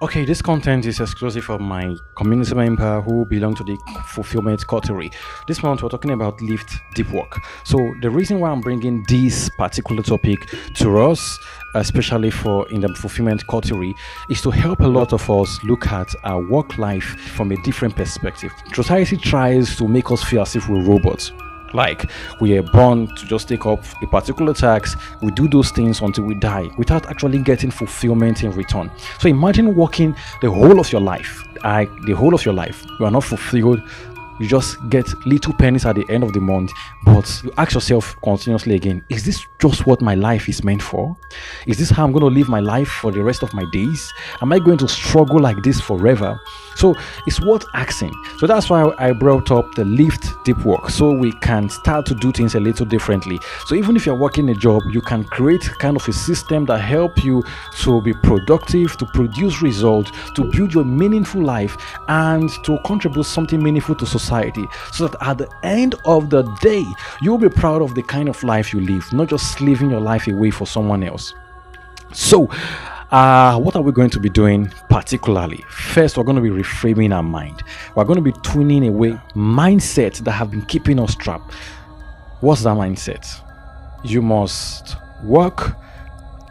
Okay, this content is exclusive for my community member who belong to the Fulfillment Coterie. This month we're talking about lift deep work. So the reason why I'm bringing this particular topic to us, especially for in the Fulfillment Coterie, is to help a lot of us look at our work life from a different perspective. Society tries to make us feel as if we're robots. Like we are born to just take up a particular task, we do those things until we die without actually getting fulfillment in return. So imagine working the whole of your life, the whole of your life, you are not fulfilled. You just get little pennies at the end of the month, but you ask yourself continuously again, is this just what my life is meant for? Is this how I'm going to live my life for the rest of my days? Am I going to struggle like this forever? So it's worth asking. So that's why I brought up the lift deep work, so we can start to do things a little differently. So even if you're working a job, you can create kind of a system that help you to be productive, to produce results, to build your meaningful life, and to contribute something meaningful to society, so that at the end of the day you'll be proud of the kind of life you live, not just living your life away for someone else. So what are we going to be doing particularly? First, we're going to be reframing our mind. We're going to be tuning away mindsets that have been keeping us trapped. What's that mindset? You must work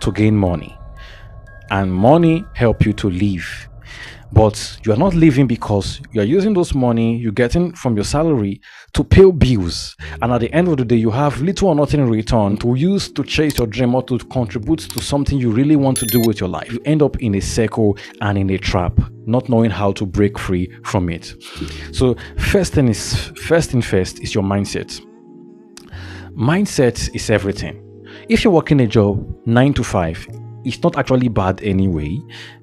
to gain money, and money help you to live. But you are not living because you are using those money you're getting from your salary to pay bills, and at the end of the day you have little or nothing in return to use to chase your dream or to contribute to something you really want to do with your life. You end up in a circle and in a trap, not knowing how to break free from it. So first thing first is your mindset. Mindset is everything. If you're working a job 9 to 5, it's not actually bad anyway.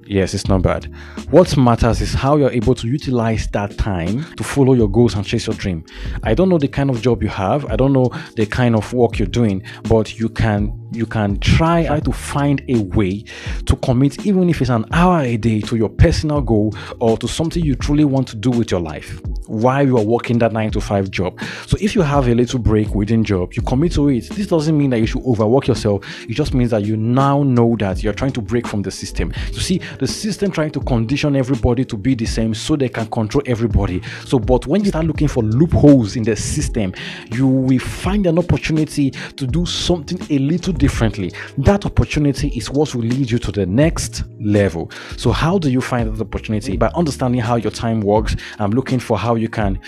Yes, it's not bad. What matters is how you're able to utilize that time to follow your goals and chase your dream. I don't know the kind of job you have, I don't know the kind of work you're doing, but you can try to find a way to commit, even if it's an hour a day, to your personal goal or to something you truly want to do with your life while you are working that 9 to 5 job. So if you have a little break within job, you commit to it. This doesn't mean that you should overwork yourself. It just means that you now know that you're trying to break from the system. You see, the system trying to condition everybody to be the same so they can control everybody. So but when you start looking for loopholes in the system, you will find an opportunity to do something a little differently. That opportunity is what will lead you to the next level. So how do you find that opportunity? By understanding how your time works. I'm looking for how you can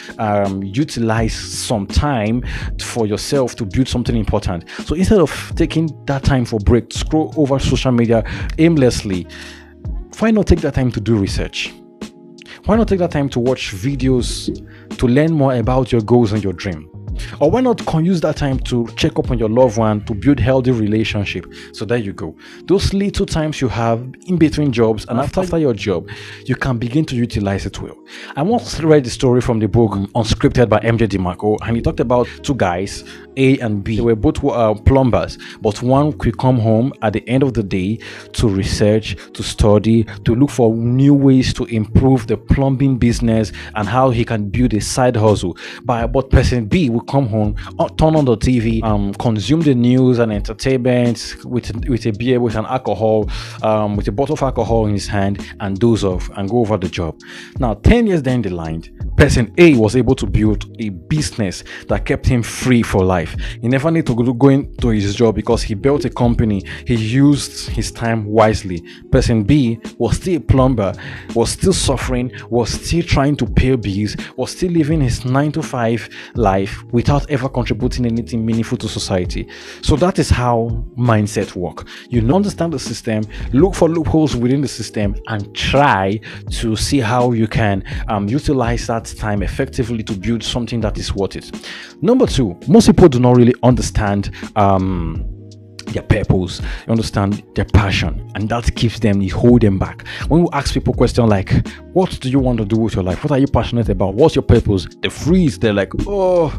utilize some time for yourself to build something important. So instead of taking that time for break, scroll over social media aimlessly, why not take that time to do research? Why not take that time to watch videos to learn more about your goals and your dream? Or why not use that time to check up on your loved one, to build healthy relationship? So there you go. Those little times you have in between jobs and after your job, you can begin to utilize it well. I once read the story from the book Unscripted by MJ DeMarco, and he talked about two guys, A and B. They were both plumbers, but one could come home at the end of the day to research, to study, to look for new ways to improve the plumbing business and how he can build a side hustle. But person B will come home, turn on the TV, consume the news and entertainment with a beer, with an alcohol, with a bottle of alcohol in his hand, and doze off and go over the job. Now, 10 years down the line, person A was able to build a business that kept him free for life. He never need to go into his job because he built a company. He used his time wisely. Person B was still a plumber, was still suffering, was still trying to pay bills, was still living his 9 to 5 life without ever contributing anything meaningful to society. So that is how mindset work. You understand the system, look for loopholes within the system, and try to see how you can utilize that time effectively to build something that is worth it. Number two, most people do not really understand their purpose, you understand their passion, and that keeps them, you hold them back. When we ask people questions like, What do you want to do with your life? What are you passionate about? What's your purpose? They freeze. They're like, oh,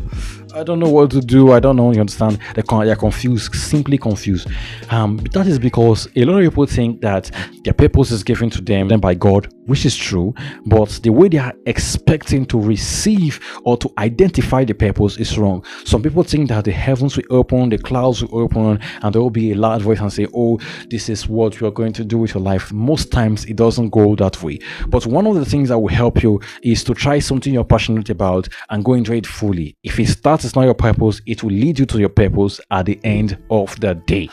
I don't know what to do. I don't know. You understand? They're confused, simply confused. That is because a lot of people think that their purpose is given to them by God, which is true, but the way they are expecting to receive or to identify the purpose is wrong. Some people think that the heavens will open, the clouds will open, and there will be a loud voice and say, oh, this is what you are going to do with your life. Most times it doesn't go that way. But one of the things that will help you is to try something you're passionate about and go into it fully. If it starts, it's not your purpose, it will lead you to your purpose at the end of the day.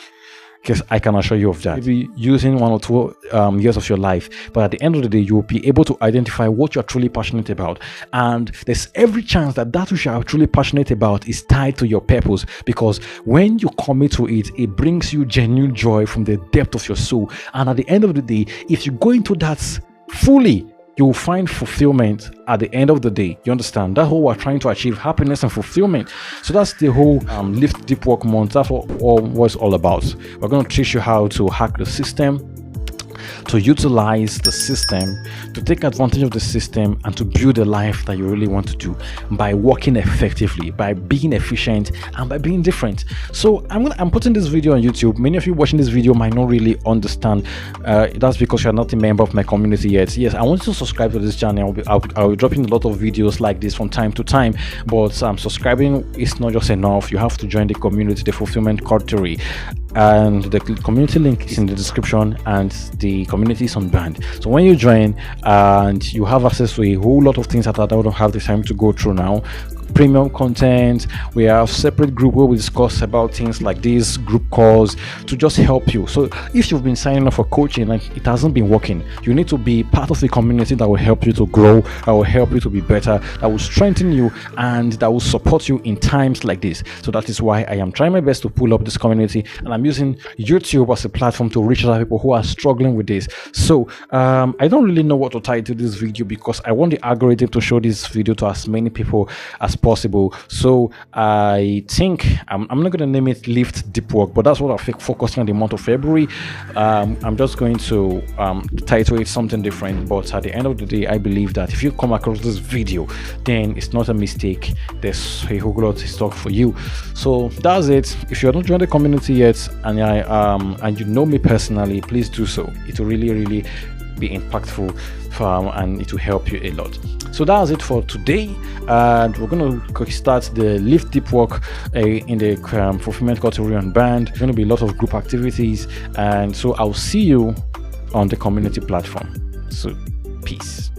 Because I can assure you of that. Maybe using 1 or 2 years of your life, but at the end of the day, you will be able to identify what you're truly passionate about. And there's every chance that which you are truly passionate about is tied to your purpose, because when you commit to it, it brings you genuine joy from the depth of your soul. And at the end of the day, if you go into that fully, you will find fulfillment at the end of the day. You understand? That's what we're trying to achieve, happiness and fulfillment. So that's the whole Lift Deep Work month. That's what it's all about. We're going to teach you how to hack the system, to utilize the system, to take advantage of the system, and to build a life that you really want to do by working effectively, by being efficient, and by being different. So I'm putting this video on YouTube. Many of you watching this video might not really understand. That's because you're not a member of my community yet. Yes, I want you to subscribe to this channel. I'll be dropping a lot of videos like this from time to time, but subscribing is not just enough. You have to join the community, the Fulfillment Coterie, and the community link is in the description, and the community is on band. So when you join, and you have access to a whole lot of things that I don't have the time to go through now. Premium content, we have separate group where we discuss about things like these group calls to just help you. So if you've been signing up for coaching and it hasn't been working, you need to be part of a community that will help you to grow, that will help you to be better, that will strengthen you, and that will support you in times like this. So that is why I am trying my best to pull up this community, and I'm using YouTube as a platform to reach other people who are struggling with this. So I don't really know what to title this video, because I want the algorithm to show this video to as many people as possible. So I think I'm not going to name it Lift Deep Work, but that's what I'm focusing on the month of February. I'm just going to title it something different, but at the end of the day, I believe that if you come across this video, then it's not a mistake. There's a whole lot of stuff for you. So that's it. If you're not joined the community yet, and you know me personally, please do so. It will really be impactful and it will help you a lot. So that's it for today, and we're going to start the Lift Deep Work in the Fulfillment Coterie on band. There's going to be a lot of group activities, and so I'll see you on the community platform. So peace.